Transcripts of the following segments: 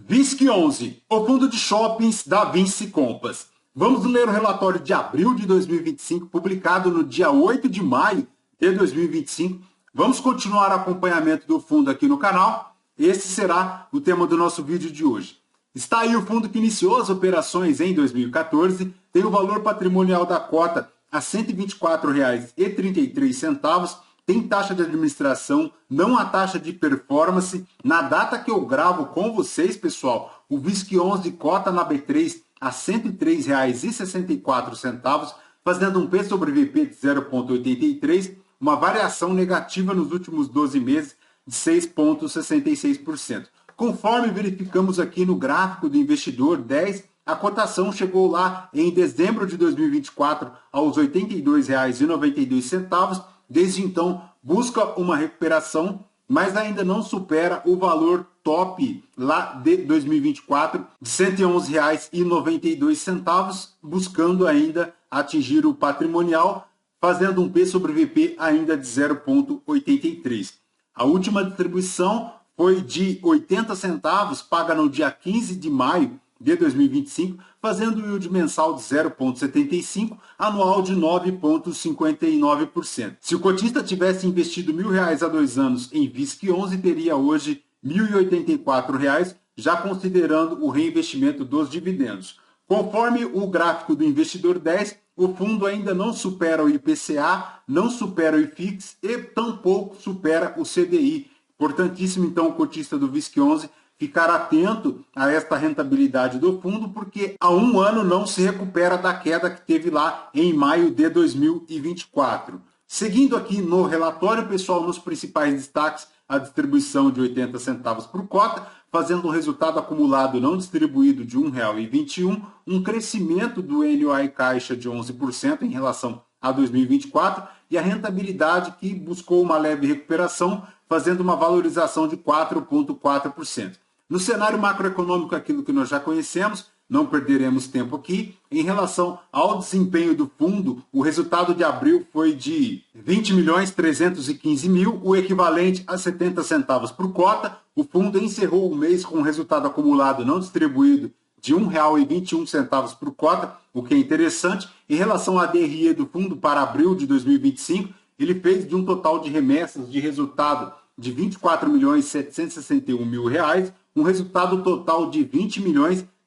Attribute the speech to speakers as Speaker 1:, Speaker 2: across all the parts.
Speaker 1: VISC11, o fundo de shoppings da Vinci Compass. Vamos ler o relatório de abril de 2025, publicado no dia 8 de maio de 2025. Vamos continuar o acompanhamento do fundo aqui no canal. Esse será o tema do nosso vídeo de hoje. Está aí o fundo que iniciou as operações em 2014, tem o valor patrimonial da cota a R$ 124,33, tem taxa de administração, não a taxa de performance. Na data que eu gravo com vocês, pessoal, o VISC11 cota na B3 a R$ 103,64, fazendo um P sobre VP de 0,83, uma variação negativa nos últimos 12 meses de 6,66%. Conforme verificamos aqui no gráfico do investidor 10, a cotação chegou lá em dezembro de 2024 aos R$ 82,92. Desde então, busca uma recuperação, mas ainda não supera o valor top lá de 2024 de R$ 111,92, buscando ainda atingir o patrimonial, fazendo um P sobre VP ainda de 0,83. A última distribuição foi de 80 centavos, paga no dia 15 de maio de 2025, fazendo o yield mensal de 0,75, anual de 9,59%. Se o cotista tivesse investido R$ 1.000 há 2 anos em VISC11, teria hoje R$ 1.084, já considerando o reinvestimento dos dividendos. Conforme o gráfico do investidor 10, o fundo ainda não supera o IPCA, não supera o IFIX e tampouco supera o CDI. Importantíssimo, então, o cotista do VISC11 ficar atento a esta rentabilidade do fundo, porque há um ano não se recupera da queda que teve lá em maio de 2024. Seguindo aqui no relatório, pessoal, nos principais destaques, a distribuição de 80 centavos por cota, fazendo um resultado acumulado não distribuído de R$ 1,21, um crescimento do NOI caixa de 11% em relação a 2024 e a rentabilidade que buscou uma leve recuperação, fazendo uma valorização de 4,4%. No cenário macroeconômico, aquilo que nós já conhecemos, não perderemos tempo aqui. Em relação ao desempenho do fundo, o resultado de abril foi de 20.315.000, o equivalente a 70 centavos por cota. O fundo encerrou o mês com um resultado acumulado não distribuído de R$ 1,21 por cota, o que é interessante. Em relação à DRE do fundo para abril de 2025, ele fez de um total de remessas de resultado de R$ 24.761.000, um resultado total de R$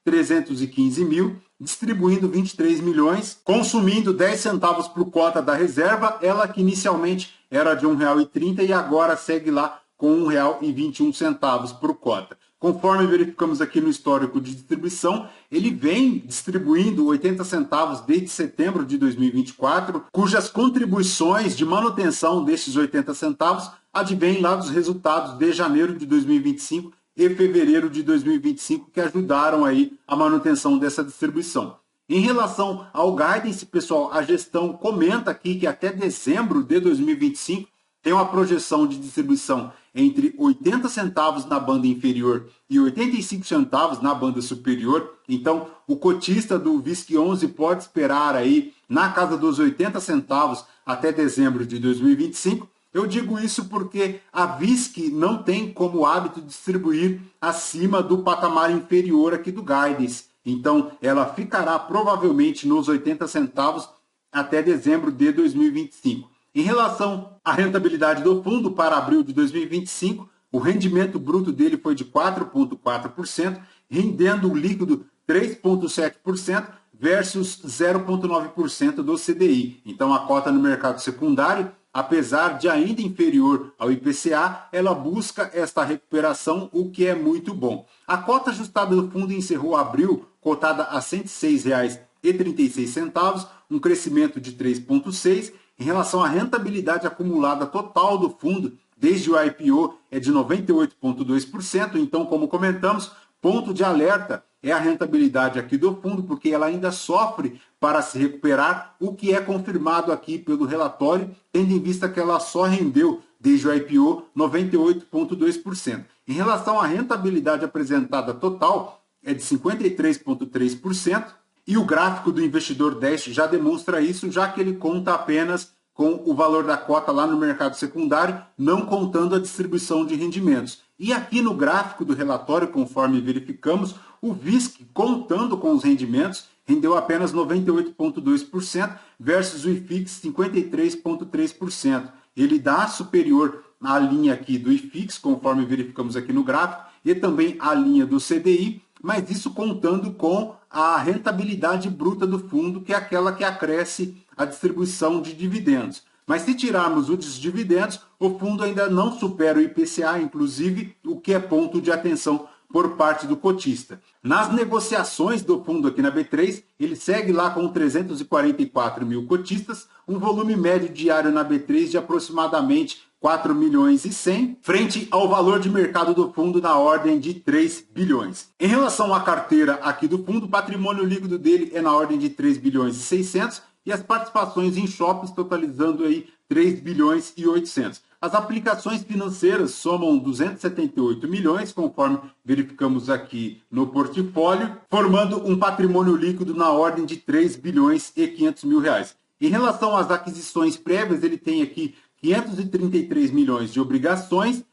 Speaker 1: 20.315.000, distribuindo 23 milhões, consumindo 10 centavos por cota da reserva, ela que inicialmente era de R$ 1,30 e agora segue lá com R$ 1,21 por cota. Conforme verificamos aqui no histórico de distribuição, ele vem distribuindo 80 centavos desde setembro de 2024, cujas contribuições de manutenção desses 80 centavos advêm lá dos resultados de janeiro de 2025 e fevereiro de 2025, que ajudaram aí a manutenção dessa distribuição. Em relação ao guidance, pessoal, a gestão comenta aqui que até dezembro de 2025 tem uma projeção de distribuição entre 80 centavos na banda inferior e 85 centavos na banda superior. Então, o cotista do VISC11 pode esperar aí na casa dos 80 centavos até dezembro de 2025. Eu digo isso porque a VISC não tem como hábito distribuir acima do patamar inferior aqui do guidance. Então, ela ficará provavelmente nos 80 centavos até dezembro de 2025. Em relação à rentabilidade do fundo para abril de 2025, o rendimento bruto dele foi de 4,4%, rendendo o líquido 3,7% versus 0,9% do CDI. Então, a cota no mercado secundário, apesar de ainda inferior ao IPCA, ela busca esta recuperação, o que é muito bom. A cota ajustada do fundo encerrou abril cotada a R$ 106,36, um crescimento de 3,6%. Em relação à rentabilidade acumulada total do fundo, desde o IPO, é de 98,2%. Então, como comentamos, ponto de alerta é a rentabilidade aqui do fundo, porque ela ainda sofre para se recuperar, o que é confirmado aqui pelo relatório, tendo em vista que ela só rendeu, desde o IPO, 98,2%. Em relação à rentabilidade apresentada total, é de 53,3%. E o gráfico do investidor 10 já demonstra isso, já que ele conta apenas com o valor da cota lá no mercado secundário, não contando a distribuição de rendimentos. E aqui no gráfico do relatório, conforme verificamos, o VISC, contando com os rendimentos, rendeu apenas 98,2% versus o IFIX 53,3%. Ele dá superior à linha aqui do IFIX, conforme verificamos aqui no gráfico, e também a linha do CDI, mas isso contando com a rentabilidade bruta do fundo, que é aquela que acresce a distribuição de dividendos. Mas se tirarmos os dividendos, o fundo ainda não supera o IPCA, inclusive, o que é ponto de atenção por parte do cotista. Nas negociações do fundo aqui na B3, ele segue lá com 344 mil cotistas, um volume médio diário na B3 de aproximadamente 4 milhões e 100, frente ao valor de mercado do fundo na ordem de 3 bilhões. Em relação à carteira aqui do fundo, o patrimônio líquido dele é na ordem de 3 bilhões e 600 e as participações em shoppings totalizando aí 3 bilhões e 800. As aplicações financeiras somam 278 milhões, conforme verificamos aqui no portfólio, formando um patrimônio líquido na ordem de 3 bilhões e 500 mil reais. Em relação às aquisições prévias, ele tem aqui 533 milhões de obrigações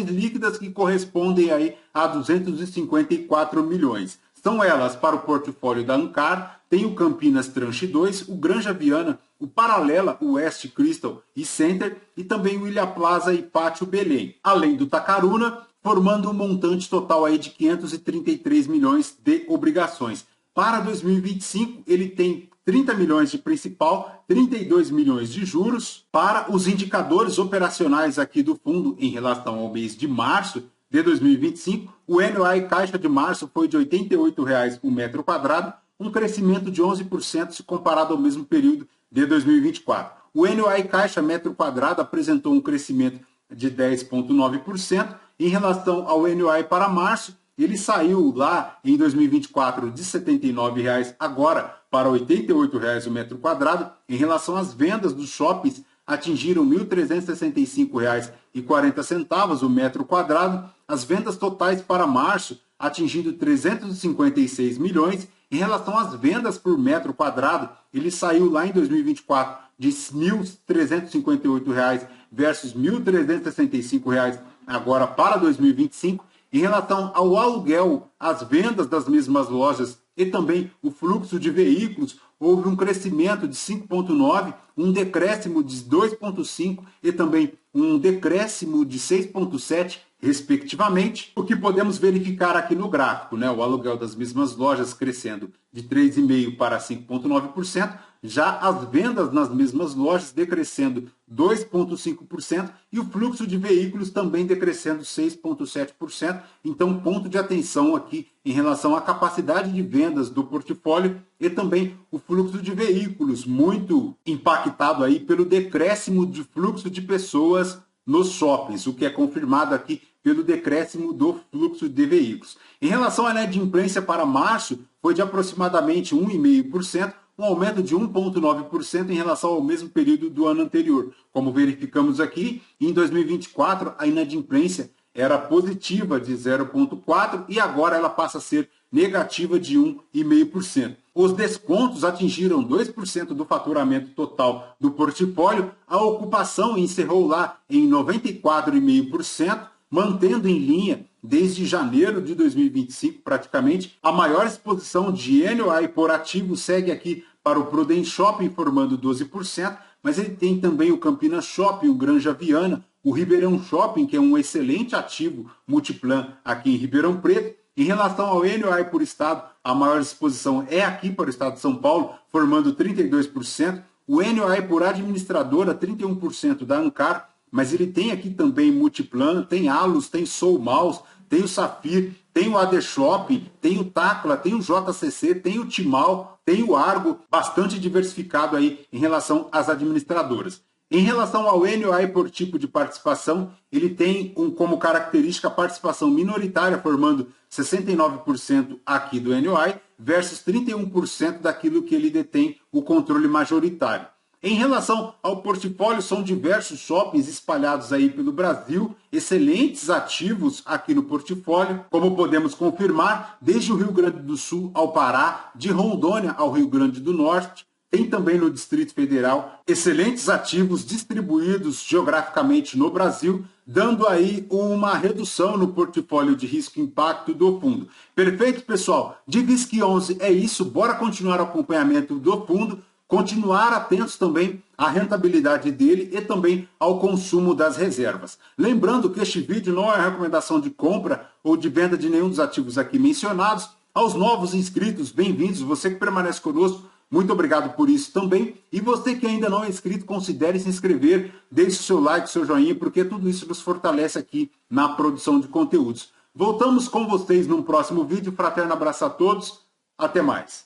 Speaker 1: líquidas que correspondem aí a 254 milhões. São elas para o portfólio da Ancar, tem o Campinas Tranche 2, o Granja Viana, o Paralela, o West Crystal e Center e também o Ilha Plaza e Pátio Belém, além do Tacaruna, formando um montante total aí de 533 milhões de obrigações. Para 2025, ele tem 30 milhões de principal, 32 milhões de juros. Para os indicadores operacionais aqui do fundo em relação ao mês de março de 2025, o NOI caixa de março foi de R$ 88,00 o metro quadrado, um crescimento de 11% se comparado ao mesmo período de 2024. O NOI caixa metro quadrado apresentou um crescimento de 10,9%. Em relação ao NOI para março, ele saiu lá em 2024 de R$ 79,00 agora para R$ 88,00 o metro quadrado. Em relação às vendas dos shoppings, atingiram R$ 1.365,40 o metro quadrado. As vendas totais para março atingindo 356 milhões. Em relação às vendas por metro quadrado, ele saiu lá em 2024 de R$ 1.358,00 versus R$ 1.365,00 agora para 2025. Em relação ao aluguel, as vendas das mesmas lojas e também o fluxo de veículos, houve um crescimento de 5,9%, um decréscimo de 2,5% e também um decréscimo de 6,7%, respectivamente. O que podemos verificar aqui no gráfico, né? O aluguel das mesmas lojas crescendo de 3,5% para 5,9%, já as vendas nas mesmas lojas decrescendo 2,5% e o fluxo de veículos também decrescendo 6,7%. Então, ponto de atenção aqui em relação à capacidade de vendas do portfólio e também o fluxo de veículos, muito impactado aí pelo decréscimo de fluxo de pessoas nos shoppings, o que é confirmado aqui pelo decréscimo do fluxo de veículos. Em relação à inadimplência para março, foi de aproximadamente 1,5%, um aumento de 1,9% em relação ao mesmo período do ano anterior. Como verificamos aqui, em 2024 a inadimplência era positiva de 0,4% e agora ela passa a ser negativa de 1,5%. Os descontos atingiram 2% do faturamento total do portfólio. A ocupação encerrou lá em 94,5%, mantendo em linha desde janeiro de 2025 praticamente. A maior exposição de NOI por ativo segue aqui para o Prudent Shopping, formando 12%, mas ele tem também o Campinas Shopping, o Granja Viana, o Ribeirão Shopping, que é um excelente ativo multiplan aqui em Ribeirão Preto. Em relação ao NOI por estado, a maior exposição é aqui para o estado de São Paulo, formando 32%. O NOI por administradora, 31% da Ancar, mas ele tem aqui também Multiplan, tem Alus, tem Soul Mouse, tem o Safir, tem o AD Shopping, tem o Tacla, tem o JCC, tem o Timal, tem o Argo, bastante diversificado aí em relação às administradoras. Em relação ao NOI por tipo de participação, ele tem como característica a participação minoritária, formando 69% aqui do NOI, versus 31% daquilo que ele detém o controle majoritário. Em relação ao portfólio, são diversos shoppings espalhados aí pelo Brasil, excelentes ativos aqui no portfólio, como podemos confirmar, desde o Rio Grande do Sul ao Pará, de Rondônia ao Rio Grande do Norte, tem também no Distrito Federal excelentes ativos distribuídos geograficamente no Brasil, dando aí uma redução no portfólio de risco e impacto do fundo. Perfeito, pessoal? De VISC11 é isso, bora continuar o acompanhamento do fundo, continuar atentos também à rentabilidade dele e também ao consumo das reservas. Lembrando que este vídeo não é recomendação de compra ou de venda de nenhum dos ativos aqui mencionados. Aos novos inscritos, bem-vindos, você que permanece conosco, muito obrigado por isso também. E você que ainda não é inscrito, considere se inscrever, deixe o seu like, seu joinha, porque tudo isso nos fortalece aqui na produção de conteúdos. Voltamos com vocês num próximo vídeo. Fraterno abraço a todos. Até mais.